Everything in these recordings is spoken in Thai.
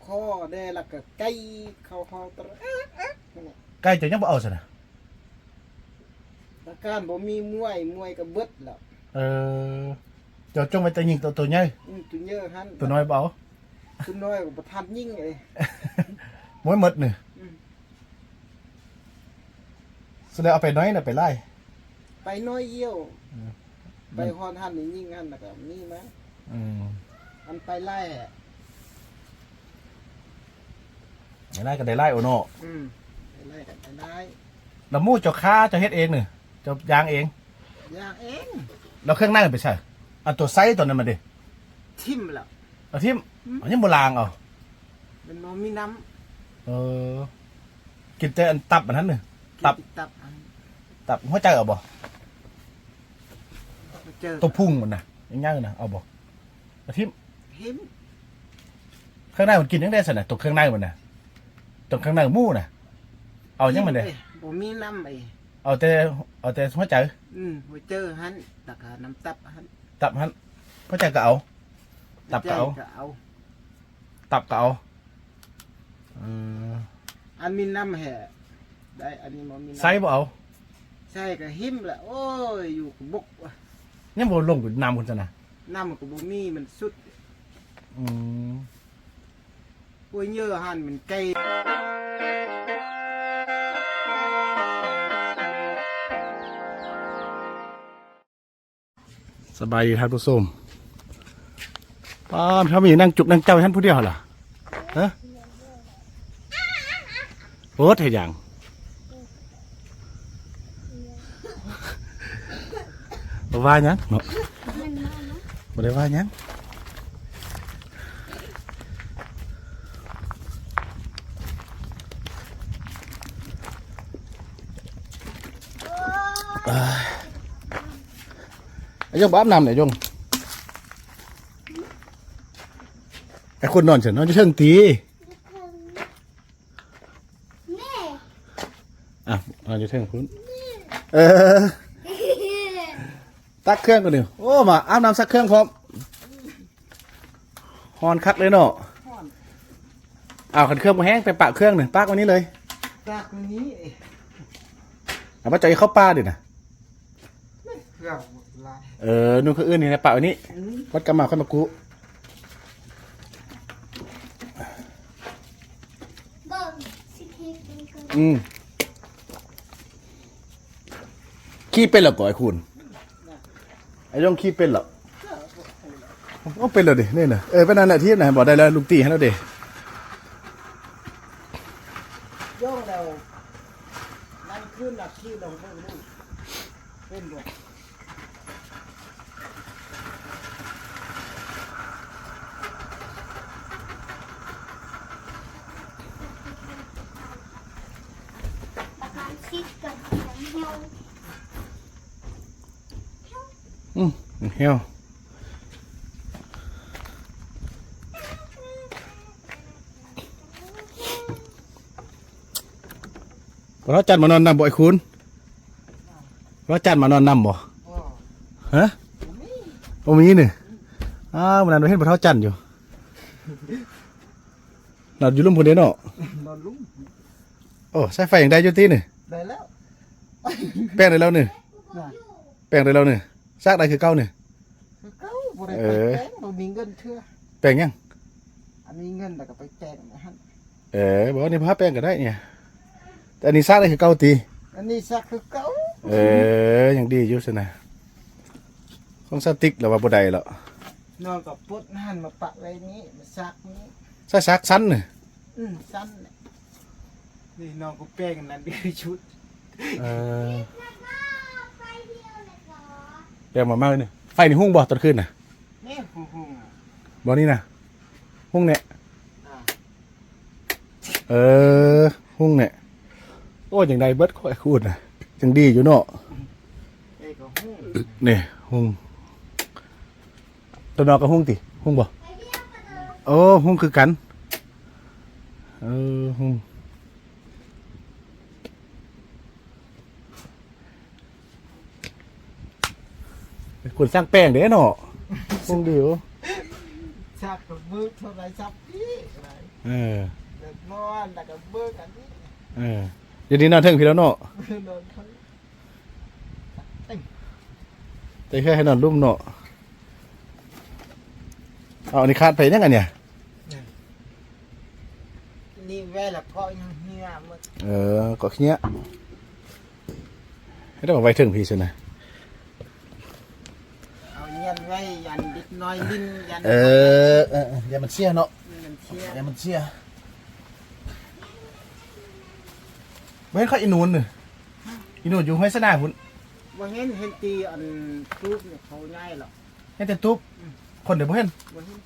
คอได้แล้วก็ไก่เข้าห้องตระใกล้จะยังบ่เอาซะนะอาการบ่มีมวยก็เบิดแล้ว เออเจ้าจงไปแต่ยิงตัวใหญ่ ตัวเยอะหั่น ตัวน้อยบ่เอา ตัวน้อยก็บ่ทันยิงเลย ม้วยหมดนี่แสดงเอาไปน้อยน่ะไปไล่ ไปน้อยเยี่ยวไปฮอนหั่นนี่ยิงหั่นแล้วก็มีมั้ยอันไปไล่ ไปไล่ก็ได้ไล่โอโน่ ไปไล่กันไปไล่ แล้วหมู่เจ้าค้าเจ้าเฮ็ดเองนี่เจ้ายางเอง อย่างเอง แล้วเครื่องในมันไปใช่อันตัวไซส์ตัวนั้นมาดิ ทิ่มแล้ว เอาทิ่มอันนี้โบราณเอา มันบ่มีน้ำ เออกินแต่อันตับอันนั้นนี่ตับ ตับหัวใจเอาบ่ตัวพุ่งมันน่ะง่ายๆนะเอาบ่เอาทิ่ม ทิ่ม เครื่องในมันกินยังได้สนะตัวเครื่องในมันน่ะตัวเครื่องในหมูน่ะเอายังมันเด้ บ่มีน้ำไอ้ เอาแต่หัวใจ บ่เจอหั่นแล้วก็น้ำตับหั่น ตับหันหัวใจก็เอาตับก็เอา ตับก็เอาอันมีน้ำแห่ได้อันนี้บ่มีน้ำ ไซส์บ่เอา ใช่ก็หิมแหละโอ้ยอยู่กับบกว่ะ ยังบ่ลงกับน้ำคุณซะนะ น้ำมันก็บ่มีมันสุด อืม ป่วยเยอะหันมันไกล สบายดีท่านผู้ชมป้าถ้ามีนั่งจุกนั่งเจ้าท่านผู้เดียวเหรอฮะโอ้เท่ยังบ่ว่าหยังเนาะบ่ได้ว่าหยังไอ้ยงบ้าน้ำไหนยงไอ้คนนอนฉันนอนจะเชิงตีอ่ะนอนจะเชิงคุณตักเครื่องก่อนเดี๋ยวโอ้มาอาบน้ำซักเครื่องพร้อมฮอนคักเลยเนาะเอาขันเครื่องมาแห้งไปปะเครื่องหนึ่งปากวันนี้เลย จากนี้ เอามาใจเข้าป้าดินะ เครื่องลาย นู่นคืออื่นนี่นะปะวันนี้วัดกำมาค่อยมากุขี้เป็นหรอก่อไอ้คุณไอ้ย่องขี้เป็นหรอผมก็เป็นเลยดินี่นะเป็นนั่นแหละที่ไหนบอกได้แล้วลุงตีให้แล้วเด็ โย่เรานั่นขึ้นหลักที่เราเพิ่งรู้เป็นบ่เฮียวพระจันทร์มานอนนำบ่ไอ้คุณพระจันทร์มานอนนำบ่ฮะโอ้มีนี่วันนั้นเราเห็นพระจันทร์อยู่นอนอยู่ลุ่มพนเดนเนาะ นอนลุ่ม โอ้ใช้ไฟอย่างใดอยู่ที่นี่ ได้แล้ว แป้งได้แล้วนี่แป้งได้แล้วนี่ซากได้คือเก้านี่ เก้าบ่ได้ไปแจ้งบ่มีเงินเชื่อ แป้งยัง อันนี้เงินแล้วก็ไปแจ้งนะฮะ บอกว่านี่พาแป้งก็ได้เนี่ยแต่อันนี้ซากได้คือเก้าตี อันนี้ซักคือเก้า ยังดีอยู่สินะของสติ๊กหรือว่าบ่ได้หรอก นอนกับปุ๊ดหั่นมาปะไว้นี้มาซักนี้ ซักสั้นนี่ สั้นเนี่ยนี่น้องก็แป้งนั่นดีชุด แป้งมามากเลยนี่ไฟในหุ้งบ่ตอนคืนน่ะ นี่หุ่ง บ่นี่น่ะหุ้งเนี่ยหุ้งเนี่ยโอ้ยังไดเบิดค่อยคูดน่ะจังดีอยู่เนาะ ไอ้ก็หุ่ง นี่หุ้งตัวนอกก็หุ้งติหุ้งบ่โอ้หุ้งคือกันหุ้งคนสร้างแป้งเด้เนาะหุ้งเดียว ซักกับมือเท่าไรซักพี่อะไร เออ เด็กนอนแล้วก็เบิ่งอันนี้ เออเดี๋ยวนี้นอนเทิงพี่แล้วเนาะ นอนทั้ง แต่แค่ให้นอนรุ่มเนาะเอาอันนี้คาดไปยังไงเนี่ย นี่แว่ละเพาะยังเฮียหมด ก็ขี้เนี้ยให้ได้บอกไว้ถึงพี่สินะ เอาเงียนไว้ยันดิดน้อยลิ้นยัน อย่ามันเชี่ยเนาะ มันเชี่ย อย่ามันเชี่ยไม่ให้เขาอีนูนเลยอีนูนอยู่ห้วยสนาพุ่น ว่าเห็นตีอันรูปเนี่ยเขาง่ายหรอก ให้แต่ตุ๊บคนเดี๋ยวบ่เห็น ว่าเห็น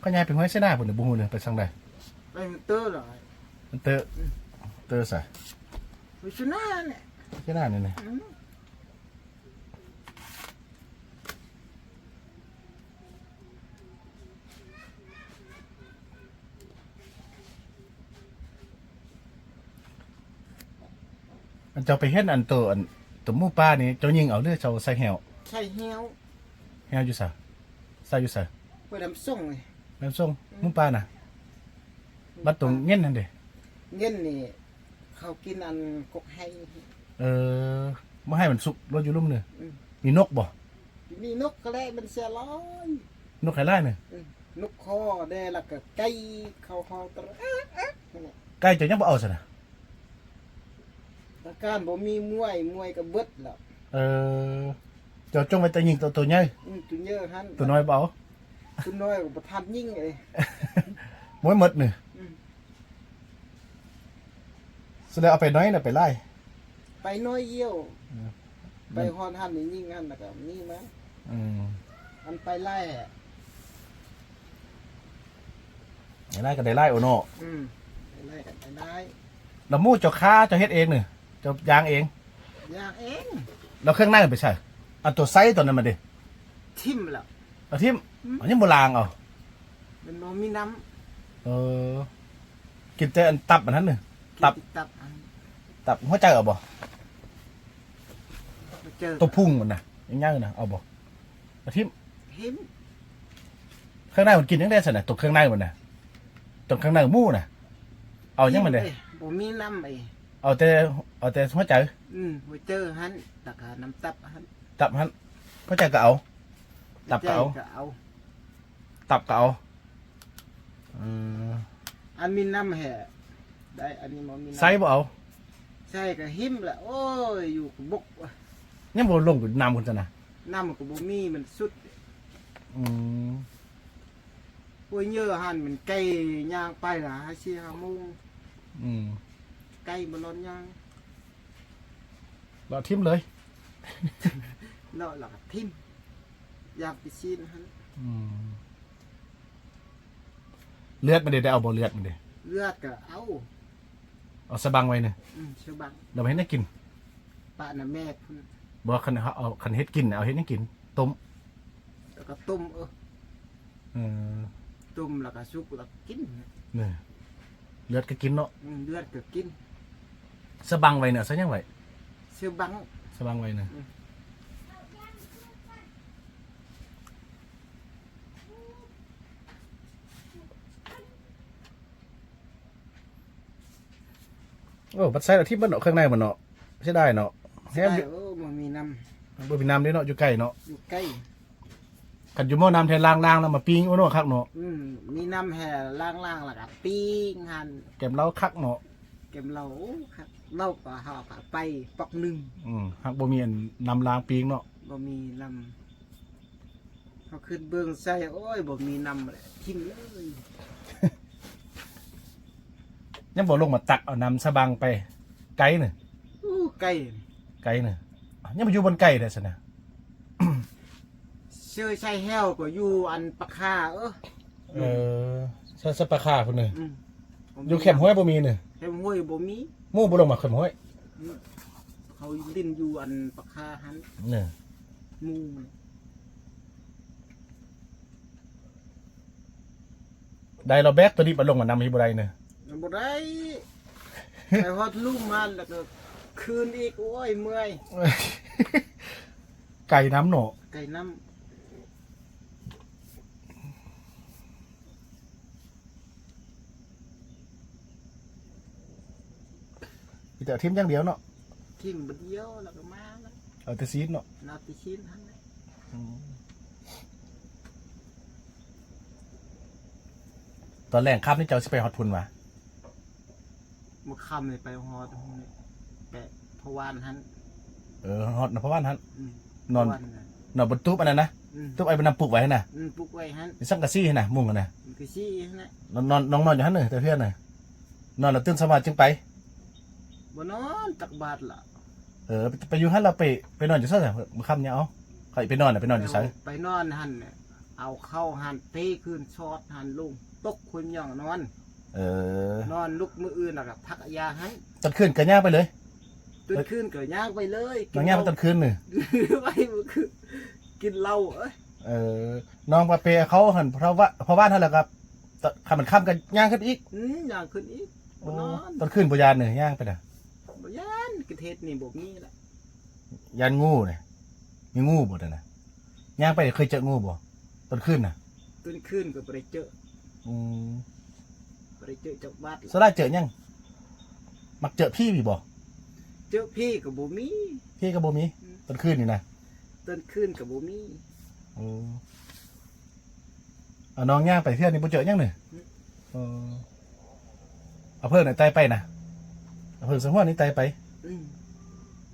ก็ย้ายไปห้วยสนาพุ่นเดี๋ยวบ่ฮู้เนี่ยไปสั่งใด ไปมันเตอร์หรอ มันเตอใส่ ไปชนะเนี่ย สนานี่นี่ มันจะไปเฮ็ดอันตัวหมู่ป้านี่เจ้ายิงเอาเด้อเจ้าใส่แหว ใช่เหี้ยว แหวอยู่ซะใส่อยู่ซะ ไปดำส่งเลย แม่นส่งหมู่ป้าน่ะบัดตรงเงี้ยนั่นเด้ เงินนี่เขากินอันกกให้ บ่ให้มันสุกรถอยู่ลุ่มเนี่ย อืม มีนกบ่ มีนกกระแลมันเสียร้อย นกไข่ไล่เนี่ย นกคอได้แล้วก็ไก่เขาห้องตระเนี่ย ไก่เจ้ายังบ่เอาซะนะ อาการบ่มีมวยก็เบิดแล้ว เจ้าจงไว้แต่ยิงตัวใหญ่ ตัวเยอะหัน ตัวน้อยบ่เอา ตัวน้อยก็บ่ทันยิ่งเลย ม้วยหมดนี่ อืม แสดงเอาไปน้อยน่ะไปไล่ ไปน้อยเยี่ยว ไปฮอนหันนี่ยิ่งหันแล้วก็นี่มา อันไปไล่อะ ไล่ก็ได้ไล่โอโน่ ไปไล่กันไปได้ แล้วหมู่เจ้าค้าเจ้าเฮ็ดเองนี่เจ้ายางเอง อยากเอง แล้วเครื่องในมันไปใช่อันตัวไซส์ตัวนั้นมาดิ ทิ่มแล้ว เอาทิ่มอันนี้บ่ล้างเอา มันบ่มีน้ กินแต่อันตับอันนั้นนี่ ำ ตับ ตับอัน ตับหัวใจเอาบ่ มาเจอ ตัวพุ่งมันน่ะย่างๆน่ะเอาบ่เอาทิ่ม หิม เครื่องในมันกินยังได้ซั่นน่ะตัวเครื่องในมันน่ะตัวเครื่องในหมู่น่ะเอายังมันเด้ บ่มีน้ำไอ้ เอาแต่หัวใจ มาเจอหันแล้วก็น้ำตับหัน ตับหันหัวใจก็เอาตับก็เอา ใจเอา ตับก็เอา อันมีน้ำแห่ได้อันนี้บ่มีน้ำ ไซส์บ่เอา ใช่ก็หิมละโอ้ยอยู่กับบกว่ะ ยังบ่ลงกับน้ำพุ่นซั่นน่ะ น้ำก็บ่มีมันสุด อืม ป่วยเยอะหันมันไก่ย่างไปล่ะหาเสียหาโมง อืม ไก่บ่ร้อนย่าง เราทิ่มเลย เลาะแล้วก็ทิ่มอยากไปซีนหัน เลือดมันได้เอาบ่เลือดมันได้ เลือดก็เอา เอาสะบังไว้เนี่ย เชื่อบัง เราไม่ให้ได้กิน ป้าน่ะแม่พุ่น บ่คันเอาคันเฮ็ดกินน่ะเอาเฮ็ดให้กินต้ม แล้วก็ต้มเออ ต้มแล้วก็สุกแล้วก็กิน นี่เลือดก็กินเนาะ เลือดก็กิน สะบังไว้เนี่ยซะยังไว้ เชื่อบัง สะบังไว้เนี่ยโอ้บัดไซด์ที่มันเนาะข้างในมันเนาะใช้ได้เนาะแฮม ได้มันมีน้ บ่มีน้ำด้วยเนาะอยู่ใกล้เนาะ ำอยู่ใกล้ กันอยู่หม้อน้ำแทนล้างๆแล้วมาปิ้งโอ้เนาะคักเนาะ มีน้ำแห่ล่างๆแล้วก็ปิ้งหัน แกมเหล้าคักเนาะ เก็บเราครับเราก็หอกไปปอกหนึ่ง ฮักบ่มีอันน้ำล้างปิ้งเนาะ บ่มีน้ำเขาขึ้นเบื้องใส่โอ้ยบ่มีน้ำเลยทิ่มเลย ยังบ่ลงมาตักเอาน้ำสะบังไปไกลน่ะ อู้ไก่ ไกลน่ะยังมาอยู่บนไก่ได้ซั่นน่ะ เชื่อใส่แห้วก็อยู่อันปะคาซะซะปลาคาพุ่นน่ะ อืม อยู่แคมป์ห้วยบ่มีน่ะ แคมห้วยบ่มี หมู่บ่ลงมาแคมป์ห้วย เขาลิ้นอยู่อันปะคาหัน นี่ หมู ได้เราแบกตัวนี้มาลงมานำให้บ่ได้น่ะ มันบ่ได้ไปฮอดลูกมันแล้วก็คืนอีกโอ้ยเมื่อย ไก่น้ำเนาะ ไก่น้ มีแต่ทิมอย่างเดียวเนาะ ทิ่มบ่เดียวแล้วก็มาแล้ว เอาแต่ซีดเนาะ นาติชิ้นหั่นแหละ ตอนแรกครับนี่เจ้าสิไปฮอดพุ่นวะ มื้อค่ำนี่ไปฮอดแปะพะวานหั่น ฮอดนะเพราะว่านั้น อืม นอน พะวะ นอนบนตู้อันนั้นนะ อืม ตู้ไอ้บนน้ำปลูกไว้น่ะ ปลุกไว้หั่น มีสังกะซี่น่ะมุงกันน่ะ มันคือซี่หั่นแหละ นอนน้องนอนอยู่หั่นน่ะแต่เพื่อนน่ะนอนแล้วตื่นสมาจึงไป บ่นอนตักบาตรล่ะ ไปอยู่หั่นเราไปนอนอยู่ซั่นน่ะมื้อค่ำเนี่ยเอาใครไปนอนน่ะไปนอนอยู่ไส ไปนอนหั่นเนี่ยเอาเข้าหั่นเตะขึ้นชอดหั่นลงตกคุยหย่องนอน นอนลุกมื้ออื่นแล้วก็พักยาให้ ตอนคืนก็ย่างไปเลย ตื่นขึ้นก็ย่างไปเลย น้องย่างไปตอนคืนนี่ ไปมื้อคืนกินเหล้าเอ้ย น้องไปเขาหั่นเพราะว่านั่นแหละครับคันมันค่ำก็ย่างขึ้นอีก ย่างขึ้นอีกบ่นอน ตอนคืนบ่ยานนี่ย่างไปน่ะ บ่ย่านกระเทศนี่บ่มีละ ยานงูนี่มีงูบ่นั่นน่ะย่างไปเคยเจองูบ่ตอนคืนน่ะ ตื่นขึ้นก็บ่ได้เจอ อืม บ่ได้เจอจากบ้าน สลายเจอยังมักเจอพี่มีบ่ เจอพี่ก็บ่มี พี่ก็บ่มีตอนคืนนี่นะ ตื่นขึ้นก็บ่มี เอาน้องย่างไปเที่ยวนี่บ่เจอยังนี่เอาเพิ่นน่ะไตไปนะเอาเพิ่นสังหวะนี่ไตไป อืม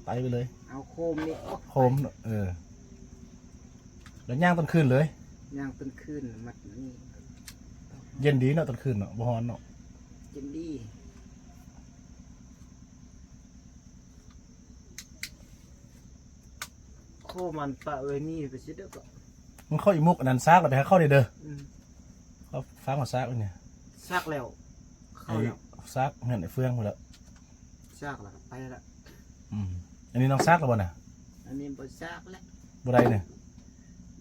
ไตไปเลย เอาโคมนี่ออก โคมแล้วย่างตอนคืนเลย ย่างตื่นขึ้นมัดนี่ เย็นดีเนาะตอนคืนเนาะบ่ร้อนเนาะ จินดีโคมันปะไว้นี่ไปสิเด้อก็ มันเข้าอีมุกอันนั้นซากแล้วไปหาเข้าได้เด้อ อืม เขาฟังว่าซากเนี่ย ซักแล้วเข้าแล้ว ซากเงินไอ้เฟืองหมดแล้ว ซักแล้วก็ไปละ อันนี้น้องซากแล้วบ่น่ะ อันนี้บ่ซักแล้ว บ่ได้เนี่ย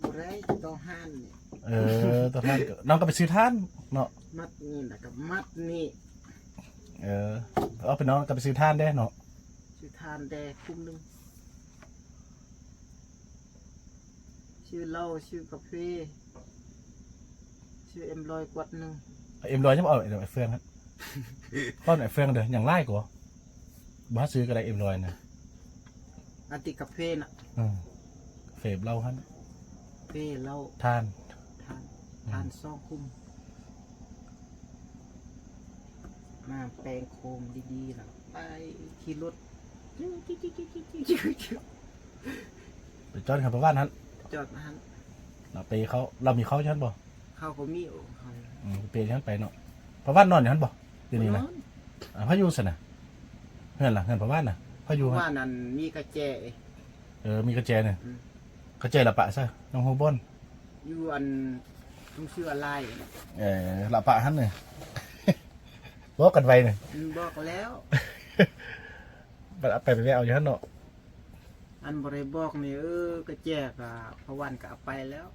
บ่ได้ต้องห้านนี่ ตอนนั้นน้องก็ไปซื้อท่านเนาะ มัดนี่แล้วก็มัดนี่ เอาไปน้องก็ไปซื้อท่านได้เนาะ ชื่อทานแดคุ้มหนึงชื่อเหล้าชื่อกาแฟชื่อเอ็มลอยกวัดหนึง เอ็มร้อยจะมาเอาไอ้เฟืองครับก้อนไอ้เฟืองเด้ออย่างไล่กว่าบ้าซื้อก็ได้เอ็มร้อยนะ อันติกาแฟน่ะ เฟบเหล้าฮั่น เฟเหล้า ท่าน ทานซองคุ้มมาแปลงโคมดีๆแล้วไปขี่รถจิ้วไปจอดขับไปบ้านฮั่น จอดหัน เรามีเขาใช่ไหมบ่ เข้าก็มีโอ้เขา เปย์ฉันไปเนาะเพราะบ้านนอนอยู่ฮั่นบ่เดี๋ยวนี้นะพายุสนะเงินล่ะเงินเพราะบ้านน่ะพายุ ว่านั่นมีกระแจ มีกระแจเนี่ยกระแจละปะซะน้องโฮบอน อยู่อันต้องชื่ออะไร ละปะฮั่นเนี่ย บอกกันไว้เนี่ย บอกแล้ว ไปเอาอยู่ฮั่นเนาะ อันบริบอกนี่กระแจกะพวันกะไปแล้ว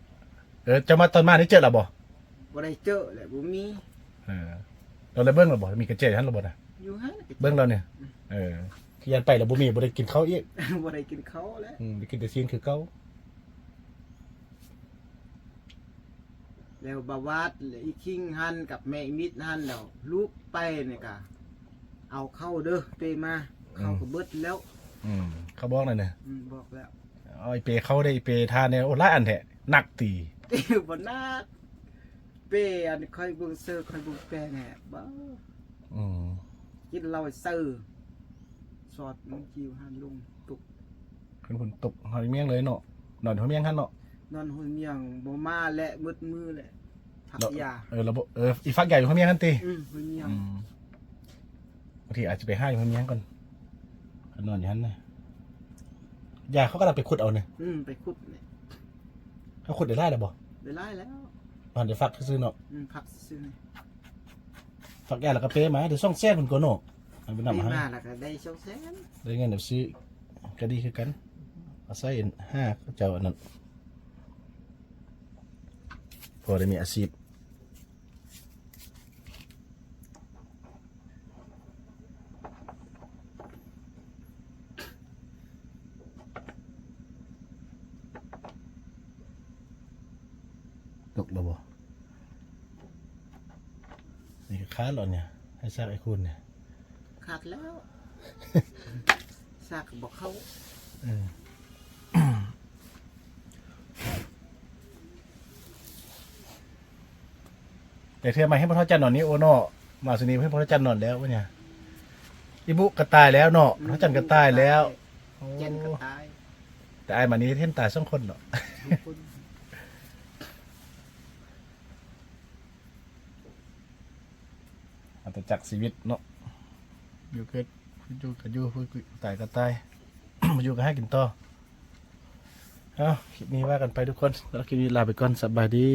จะมาตอนมานี่เจอละบ่ บริเจอแหละบุมี เราเลยเบิ้งเราบ่มีกระเจฮั่นเราบ่นะ อยู่ฮะ เบิ้งเราเนี่ยยันไปเราบ่มีบ่ได้กินข้าวอีก บริกินเขาแล้ว ได้กินแต่ซีนคือเก่า แล้วบาวาดอีคิงหันกับแม่มิดหันแล้วลูกไปเนี่ยกะเอาเข้าเด้อเปมาเข้าก็เบิดแล้ว เขาบอกเลยเนี่ย บอกแล้ว เอาไอเปเข้าได้ไอเปทานเนี่ยโอ้หลายอันแท้หนักตี บนนักเปอันค่อยเบิ่งเซอร์ค่อยเบิ่งแปลงแหะบ้ากินเหล้าเซอร์สอดน้องจิวหันลุงตุก เป็นคนตกหอยเมี่ยงเลยเนาะนอนหอยเมี่ยงฮั่นเนาะ นอนหุ่นเมียงบ่มาและมืดมือแหละผักยา เราอีฟักใหญ่อยู่หอยเมี่ยงฮั่นตี หุ่นเมียง บางทีอาจจะไปให้หอยเมี่ยงก่อนนอนอยู่ฮั่นนะยาเขาก็เราไปขุดเอาเนี่ย ไปขุดเนี่ย เขาขุดได้ไล่หรือบ่ ได้ไล่แล้ว ตอนเดี๋ยวฟักซื้อเนาะ ผักซื้อเนี่ย ฟักยาแล้วก็เป้มาเดี๋ยวส่งแซ่คนก่อนเนาะเอาไปนำมาให้ มาแล้วก็ได้ช่องแสน ได้เงินเดี๋ยวซื้อก็ดีคือกันเอาใส่5ก็เจ้าอันนั้นพอได้มีอาชีพตกแล้วบ่นี่ก็ค้าหรอเนี่ยให้ซากไอ้คุณเนี่ย ขาดแล้ว ซากบอกเขา แต่เธอมาให้พ่อจันนอนนี่โอเนาะมาสุนีให้พ่อจันนอนแล้ววะเนี่ยอีบุก็ตายแล้วเนาะพ่อจันก็ตายแล้วโอ้ เจนก็ตาย แต่ไอ้มานี้เท่นตายสองคนเนาะ คน อัตจักรชีวิตเนาะอยู่เกิดอยู่กับอยู่ตายก็ตาย มาอยู่ก็ให้กินต่อเอาคลิปนี้ว่ากันไปทุกคนแล้วคลิปนี้ลาไปก่อนสบายดี